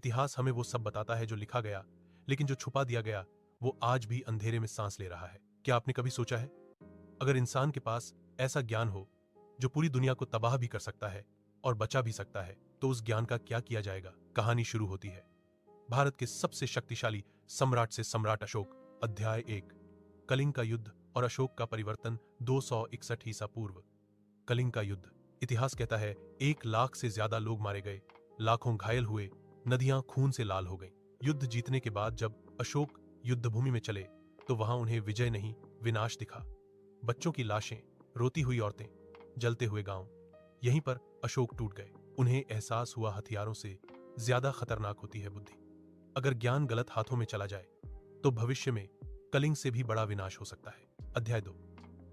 इतिहास हमें वो सब बताता है जो लिखा गया, लेकिन जो छुपा दिया गया वो आज भी अंधेरे में सांस ले रहा है। क्या आपने कभी सोचा है, अगर इंसान के पास ऐसा ज्ञान हो जो पूरी दुनिया को तबाह भी कर सकता है और बचा भी सकता है, तो उस ज्ञान का क्या किया जाएगा? कहानी शुरू होती है भारत के सबसे शक्तिशाली सम्राट से, सम्राट अशोक। अध्याय 1, कलिंग का युद्ध और अशोक का परिवर्तन 261 ईसा पूर्व। कलिंग का युद्ध। इतिहास कहता है 1 लाख से ज्यादा लोग मारे गए, लाखों घायल हुए, नदियां खून से लाल हो गईं। युद्ध जीतने के बाद जब अशोक युद्धभूमि में चले तो वहां उन्हें विजय नहीं, विनाश दिखा। बच्चों की लाशें, रोती हुई औरतें, जलते हुए गांव। यहीं पर अशोक टूट गए। उन्हें एहसास हुआ हथियारों से ज्यादा खतरनाक होती है बुद्धि। अगर ज्ञान गलत हाथों में चला जाए तो भविष्य में कलिंग से भी बड़ा विनाश हो सकता है। अध्याय 2,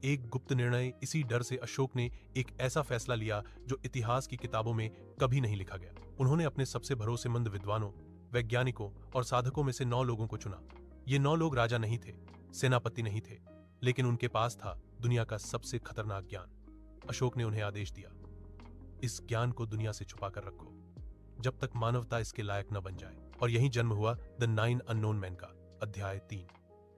एक गुप्त निर्णय। इसी डर से अशोक ने एक ऐसा फैसला लिया जो इतिहास की किताबों में कभी नहीं लिखा गया। उन्होंने अपने सबसे भरोसेमंद विद्वानों, वैज्ञानिकों और साधकों में से 9 लोगों को चुना। ये 9 लोग राजा नहीं थे, सेनापति नहीं थे, लेकिन उनके पास था दुनिया का सबसे खतरनाक ज्ञान। अशोक ने उन्हें आदेश दिया, इस ज्ञान को दुनिया से छुपा कर रखो जब तक मानवता इसके लायक न बन जाए। और यही जन्म हुआ द 9 अननोन मैन का। अध्याय 3,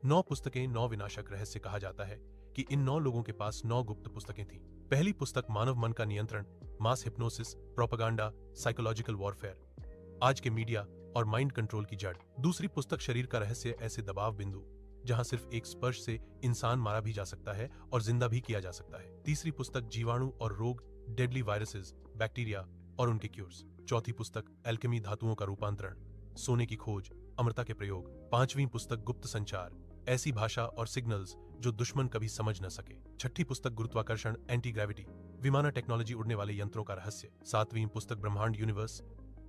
9 पुस्तकें, 9 विनाशक रहस्य। कहा जाता है कि इन 9 लोगों के पास 9 गुप्त पुस्तकें थीं। पहली पुस्तक मानव मन का नियंत्रण, मास हिप्नोसिस, प्रोपेगेंडा, साइकोलॉजिकल वॉरफेयर, आज के मीडिया और माइंड कंट्रोल की जड़। दूसरी पुस्तक शरीर का रहस्य, ऐसे दबाव बिंदु जहां सिर्फ एक स्पर्श से इंसान मारा भी जा सकता है और जिंदा भी किया जा सकता है। तीसरी पुस्तक जीवाणु और रोग, डेडली वायरसेस, बैक्टीरिया और उनके क्यूर्स। चौथी पुस्तक एल्केमी, धातुओं का रूपांतरण, सोने की खोज, अमृता के प्रयोग। पांचवी पुस्तक गुप्त संचार, ऐसी भाषा और सिग्नल्स जो दुश्मन कभी समझ न सके। छठी पुस्तक गुरुत्वाकर्षण, एंटी ग्रेविटी, विमाना टेक्नोलॉजी, उड़ने वाले यंत्रों का रहस्य। सातवीं पुस्तक ब्रह्मांड, यूनिवर्स,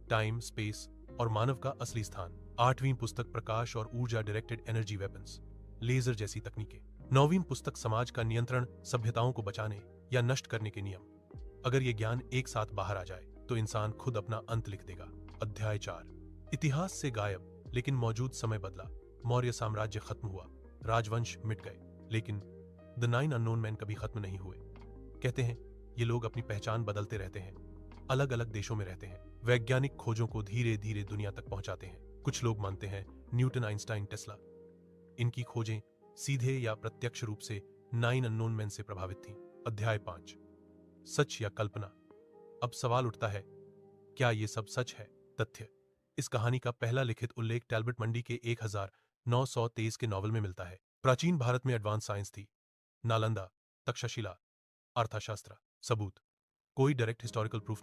टाइम, स्पेस और मानव का असली स्थान। आठवीं पुस्तक प्रकाश और ऊर्जा, डायरेक्टेड एनर्जी वेपन्स, लेजर जैसी तकनीकें। नौवीं पुस्तक समाज का नियंत्रण, सभ्यताओं को बचाने या नष्ट करने के नियम। अगर ये ज्ञान एक साथ बाहर आ जाए तो इंसान खुद अपना अंत लिख देगा। अध्याय 4, इतिहास से गायब लेकिन मौजूद समय बदला। मौर्य साम्राज्य खत्म हुआ, राजवंश मिट गए, लेकिन द 9 अननोन मैन कभी खत्म नहीं हुए। कहते हैं ये लोग अपनी पहचान बदलते रहते हैं, अलग अलग देशों में रहते हैं, वैज्ञानिक खोजों को धीरे धीरे दुनिया तक पहुंचाते हैं। कुछ लोग मानते हैं न्यूटन, आइंस्टाइन, टेस्ला, इनकी खोजें सीधे या प्रत्यक्ष रूप से 9 अननोन मैन से प्रभावित थीं। अध्याय 5, सच या कल्पना। अब सवाल उठता है, क्या ये सब सच है? तथ्य। इस कहानी का पहला लिखित उल्लेख टैलबट मंडी के 1923 के नॉवल में मिलता है। प्राचीन भारत में एडवांस साइंस थी, नालंदा, तक्षशिला, अर्थशास्त्र। सबूत, कोई डायरेक्ट हिस्टोरिकल प्रूफ नहीं।